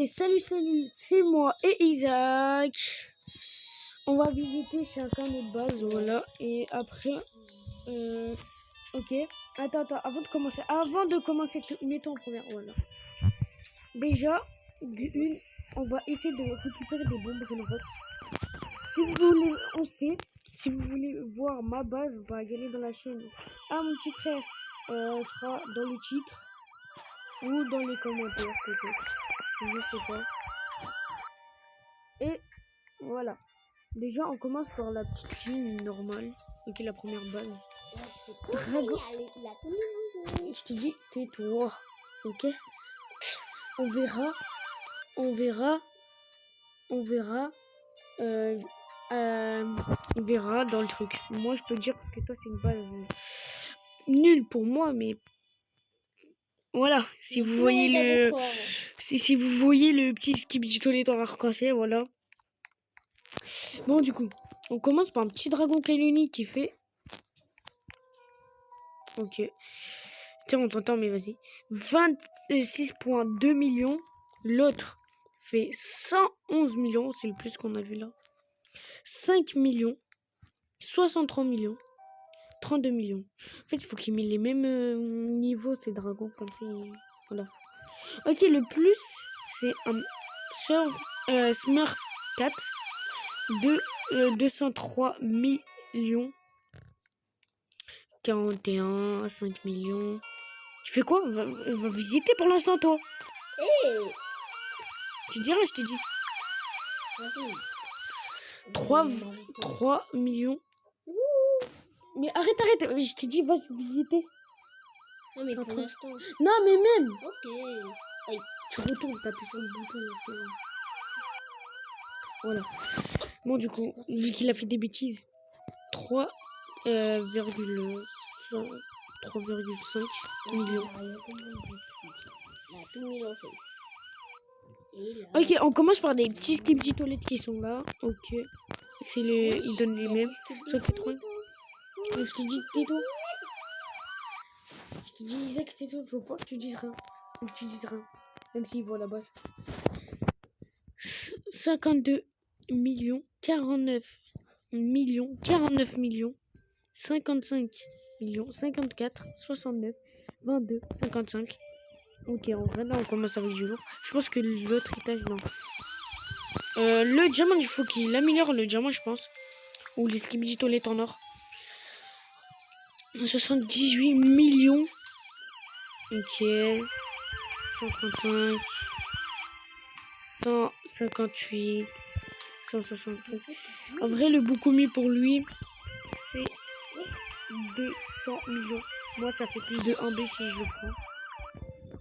Et salut, c'est moi et Isaac. On va visiter chacun notre base, voilà. Et après, ok. Attends, avant de commencer, mettons en première, voilà. Déjà, on va essayer de récupérer des bombes Renrox. Si vous voulez, si vous voulez voir ma base, bah, y aller dans la chaîne. Ah, mon petit frère, sera dans le titre ou dans les commentaires, peut-être. Je sais pas. Et voilà. Déjà, on commence par la petite fille normale. Ok, la première base. Dragon. Je te dis, tais-toi. Ok. On verra dans le truc. Moi, je peux dire que toi, c'est une base nulle pour moi, mais voilà. Si vous voyez si vous voyez le petit skip du toilette en arc-en-ciel, voilà. Bon, du coup, on commence par un petit dragon Kailuni qui fait... Ok. Tiens, on t'entend, mais vas-y. 26,2 millions. L'autre fait 111 millions. C'est le plus qu'on a vu là. 5 millions. 63 millions. 32 millions. En fait, il faut qu'ils mettent les mêmes niveaux, ces dragons. Comme ça, voilà. Ok, le plus, c'est un Smurf 4 de 203 millions. 41, 5 millions. Tu fais quoi? Va visiter pour l'instant, toi. Je dirais, je t'ai dit. 3 millions. Mais arrête. Je t'ai dit, va visiter. Non, mais pour l'instant. Non, mais même. Ok. Hey, tu retournes, t'appuies sur le bouton. Voilà. Bon, du coup, vu qu'il a fait des bêtises, 3,5 millions. Ok, on commence par des petites toilettes qui sont là. Ok. Ils donnent les mêmes. Ça fait 3. Je te dis, tais-toi. Je te dis, Isaac, tais-toi. Faut pas que tu dises rien. Faut que tu dises rien. Même s'il voit la base. 52 millions. 49 millions. 55 millions. 54. 69. 22. 55. Ok, en vrai, là, on commence avec du lourd. Je pense que l'autre étage, non. Le diamant, il faut qu'il améliore le diamant, je pense. Ou les skibidi toilettes en or. 78 millions. Ok. 135. 158. 163. En vrai, le beaucoup mieux pour lui, c'est 200 millions. Moi, ça fait plus de 1B si je le prends.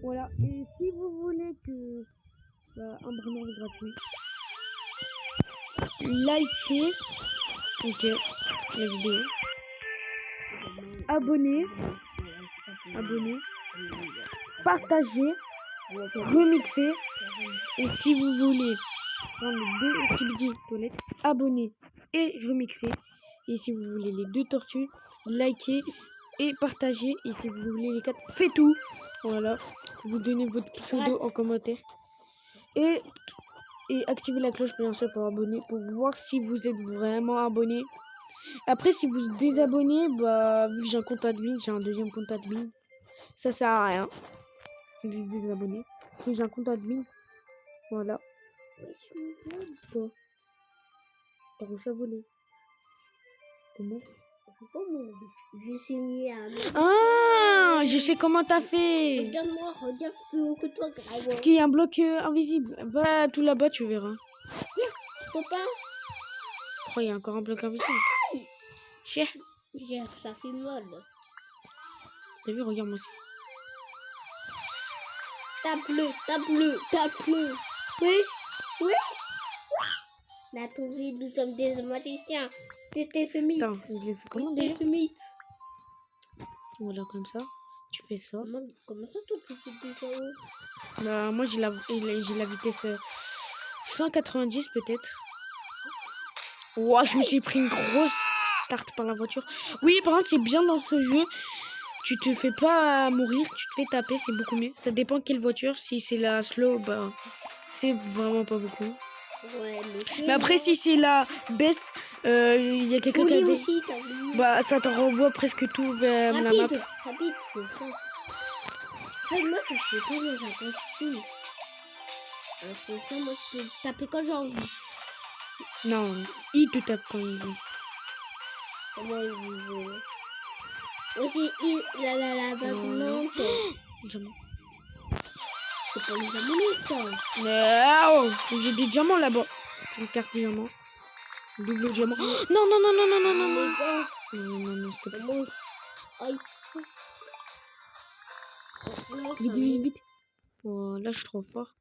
Voilà. Et si vous voulez que... un bras gratuit. Likez. Ok. La vidéo. Abonnez. Partagez. Remixez. Et si vous voulez prendre les 2 skibidi toilettes, abonnez et remixez. Et si vous voulez les 2 tortues, likez et partagez. Et si vous voulez les 4, faites tout. Voilà. Vous donnez votre pseudo en commentaire. Et activez la cloche bien sûr pour abonner, pour voir si vous êtes vraiment abonné. Après, si vous désabonnez, bah vu que j'ai un compte admin, j'ai un deuxième compte admin, ça sert à rien de désabonner parce que j'ai un compte admin. Voilà. Toi, t'as réussi à voler. Comment? J'ai signé un... Ah, je sais comment t'as fait. Regarde-moi, regarde plus haut que toi, grave. Parce qu'il y a un bloc invisible. Va tout là-bas, tu verras. Papa. Oh, il y a encore un bloc invisible. Chien. Ça fait mal. T'as vu, regarde moi aussi. Tape-le. Oui. La touriste, nous sommes des magiciens. T'étais féministe. Attends, je l'ai fait comment déjà? Voilà, comme ça. Tu fais ça. Comment ça, toi, tu fais déjà haut? Bah, moi, j'ai la vitesse 190 peut-être. Ouah, je me suis pris une grosse tarte par la voiture. Oui, par contre, c'est bien dans ce jeu. Tu te fais pas mourir, tu te fais taper, c'est beaucoup mieux. Ça dépend quelle voiture. Si c'est la slow, bah C'est vraiment pas beaucoup. Ouais, Mais après, si c'est la best, il y a quelqu'un qui a Folie des... aussi, t'as vu. Bah, ça te renvoie presque tout vers la map. Rapide, c'est ça. En fait, moi, ça je sais pas, mais j'attends tout. C'est ça, moi, je peux taper quand j'ai envie. Non, il te tape quand il veut. Comment je veux. Aussi, la bague Diamant. c'est pas les amulettes, ça. Non, j'ai des diamants là-bas. Une carte diamant. Double diamant. Oh, non, non, non, non, non, non, non, non. Non, non, non, s'il te plaît. Moi, aïe. Vite, vite, vite. Voilà, je suis trop fort.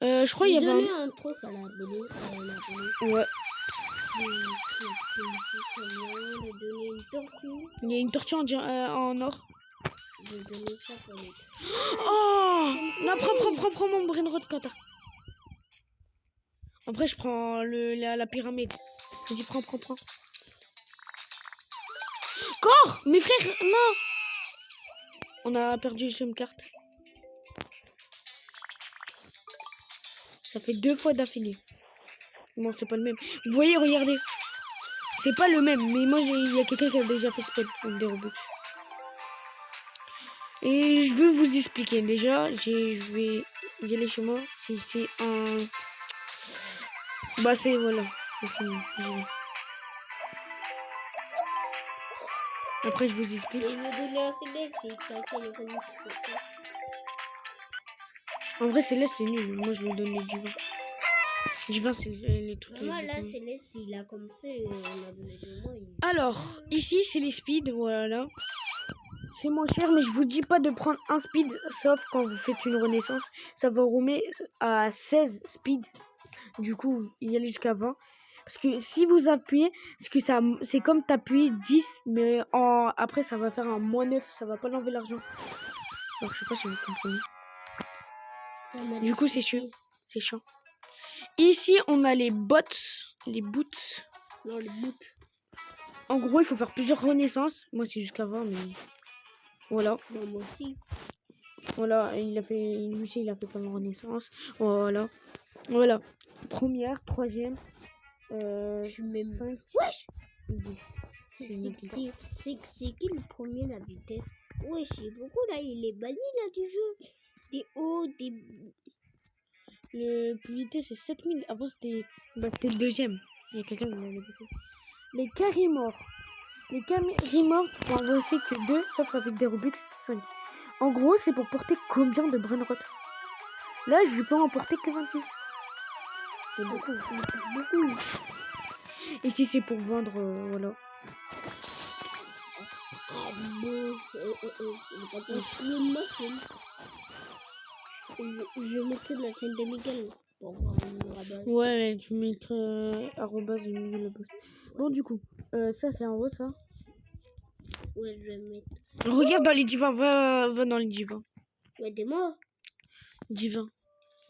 Je crois qu'il y avait un truc à l'abonné. Ouais. Une tortue. Il y a une tortue en or. Je vais donner ça pour les... Oh non, prends mon brainrot quand t'as. Après, je prends la pyramide. Vas-y, prends. Corps. Mes frères, non. On a perdu une carte. Ça fait 2 fois d'affilée. Bon, c'est pas le même. Vous voyez, regardez. C'est pas le même, mais moi, il y a quelqu'un qui a déjà fait spell avec des Robux. Et je veux vous expliquer. Déjà, je vais y aller chez moi. Si c'est un... Bah, c'est... Voilà. C'est fini. Après, je vous explique. Je vais donner un CD, c'est quelqu'un les comics. En vrai, Céleste, c'est nul. Moi, je lui donne les divins. Divin, c'est les trucs... Moi, là, Céleste, il a commencé, on a donné de moi. Alors, ici, c'est les speeds. Voilà. C'est moins cher, mais je vous dis pas de prendre un speed, sauf quand vous faites une renaissance. Ça va rouler à 16 speed. Du coup, il y aller jusqu'à 20. Parce que si vous appuyez, parce que ça, c'est comme t'appuies 10, mais après, ça va faire un -9. Ça va pas l'enlever l'argent. Alors, je sais pas si vous comprenez. Du coup, c'est chiant. C'est chiant. Ici, on a les bots. Les boots. Non, les boots. En gros, il faut faire plusieurs renaissances. Moi, c'est jusqu'à 20, mais... Voilà. Non, moi aussi. Voilà, il a fait... Lui aussi, il a fait comme renaissance. Voilà. Voilà. Première, troisième. Je suis même... 5. Wesh! 10. C'est qui le premier, la vitesse? Wesh, c'est beaucoup, là. Il est banni, là, du jeu. Des hauts, des... Le plus vitesse, c'est 7000. Avant, c'était le deuxième. Il y a quelqu'un qui l'a répété. Les carimors. Les carimors, tu peux avancer que 2, sauf avec des Robux 5. En gros, c'est pour porter combien de brainrot? Là, je peux en porter que 26. C'est beaucoup. Beaucoup. Et si c'est pour vendre, voilà. Ah bon, je mettrai de la chaîne de Miguel pour voir le rabat. Ouais, tu mettrais arrobase Miguel. Bon, du coup, ça c'est en haut, ça. Ouais, je vais mettre. Regarde dans les divins, va dans les divins. Ouais, des mots. Divins.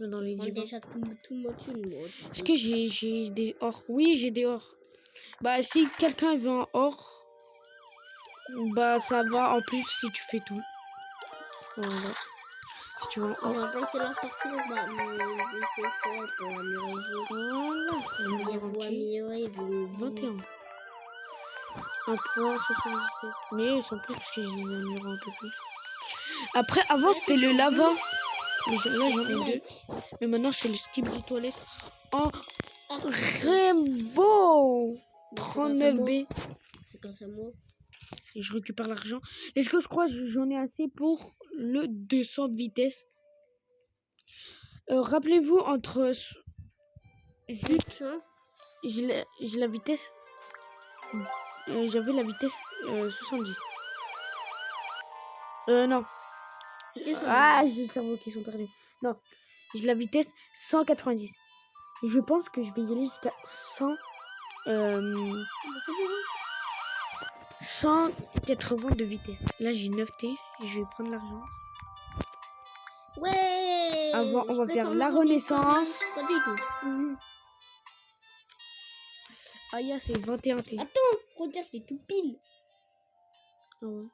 Va dans les On a divins. déjà tout mon thune, moi. Est-ce que j'ai des or? Oui, j'ai des or. Bah, si quelqu'un veut un or, bah, ça va en plus si tu fais tout. Voilà. Si tu veux un On or. va passer la sortie, bah, mais je sais faire pour améliorer. Voilà. Pour améliorer vos 21. 1.77. Mais ils sont plus parce que j'ai amélioré un peu plus. Après, avant, c'était le lava. Mais là, j'en ai 2. Mais maintenant, c'est le skip du toilette. Oh, Rainbow 39B. C'est comme ça, moi. Et je récupère l'argent. Est-ce que je crois que j'en ai assez pour le 200 de vitesse? Rappelez-vous, entre... Zut, j'ai la vitesse... J'avais la vitesse 70. Non. Ah, j'ai le cerveau qui sont perdus. Non, j'ai la vitesse 190. Je pense que je vais y aller jusqu'à 180 de vitesse. Là, j'ai 9T et je vais prendre l'argent. Ouais. Avant, on va faire la renaissance. Pas du tout. Aya, c'est 21T. Attends, regarde, c'est tout pile. Ah ouais.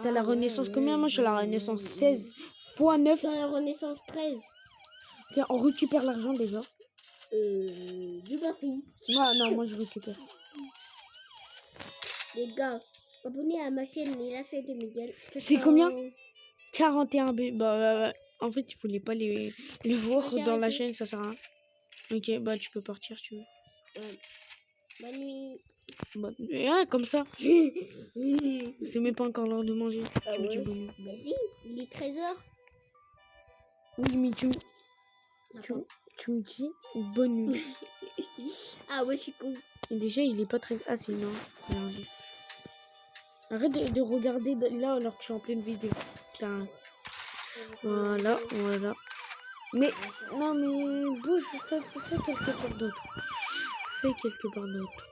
T'as la renaissance combien? Moi, je suis à la renaissance 16 x 9. Je suis à la renaissance 13. Ok, on récupère l'argent déjà. Du bafou. Moi je récupère. Les gars, abonnez à ma chaîne Les Lâchers de Miguel. C'est combien 41 B. En fait, il fallait pas les voir J'ai dans la arrêté. chaîne, ça sert à rien. Ok, bah tu peux partir si tu veux. Bonne nuit. Comme ça. C'est même pas encore l'heure de manger. Ah Tu me dis ouais. bonne nuit. Mais si, il est 13h. Oui, mais tu me dis bonne nuit. Ah ouais, je suis con. Et déjà, il est pas très... Ah, c'est non. Merde. Arrête de regarder là alors que je suis en pleine vidéo. Putain. Voilà. Mais, non, mais bouge, fais quelque part d'autre. Fais quelque part d'autre.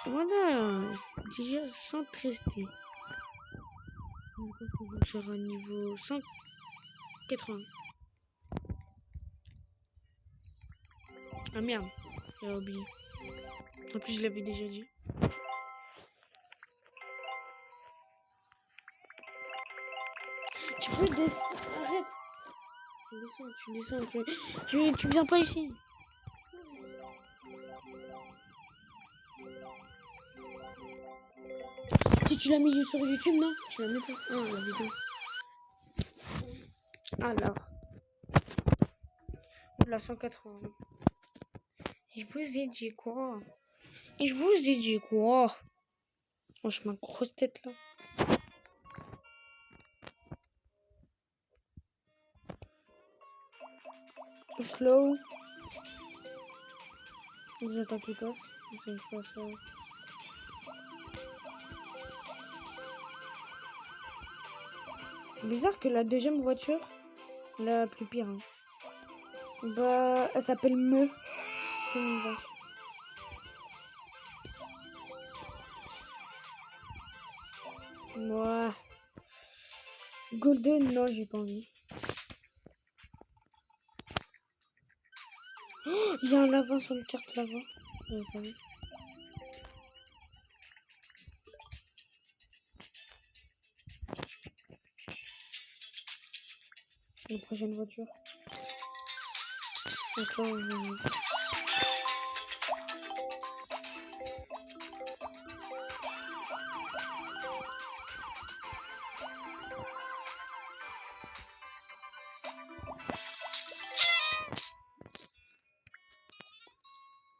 Voilà. Déjà, sans rester. Sur un niveau 180. Ah merde, j'ai oublié. En plus, je l'avais déjà dit. Tu peux descendre. Arrête. Tu viens pas ici. Si tu l'as mis sur YouTube, non? Tu la mets pas. Ah, la vidéo. Alors. La 180. Je vous ai dit quoi? Franchement, grosse tête là. Slow. Vous attaquez pas. C'est pas ça. Bizarre que la deuxième voiture, la plus pire, hein. Bah, elle s'appelle Me. Comme une vache. Moi. Golden, non, j'ai pas envie. Oh, il y a un lava sur le carte lava. J'avais pas vu. La prochaine voiture. Encore une.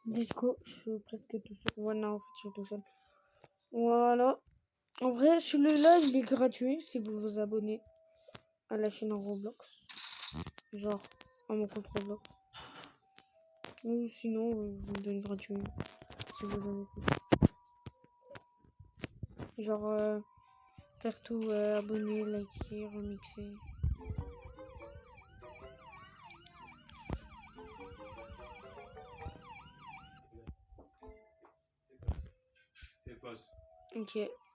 Let's go. Je suis presque tout seul. Ouais, non, en fait, je suis tout seul. Voilà. En vrai, celui-là, il est gratuit si vous vous abonnez à la chaîne en Roblox. Genre, à mon compte Roblox. Ou sinon, je vous le donne gratuit. Si vous en avez. Genre, faire tout, abonner, liker, remixer. Ok.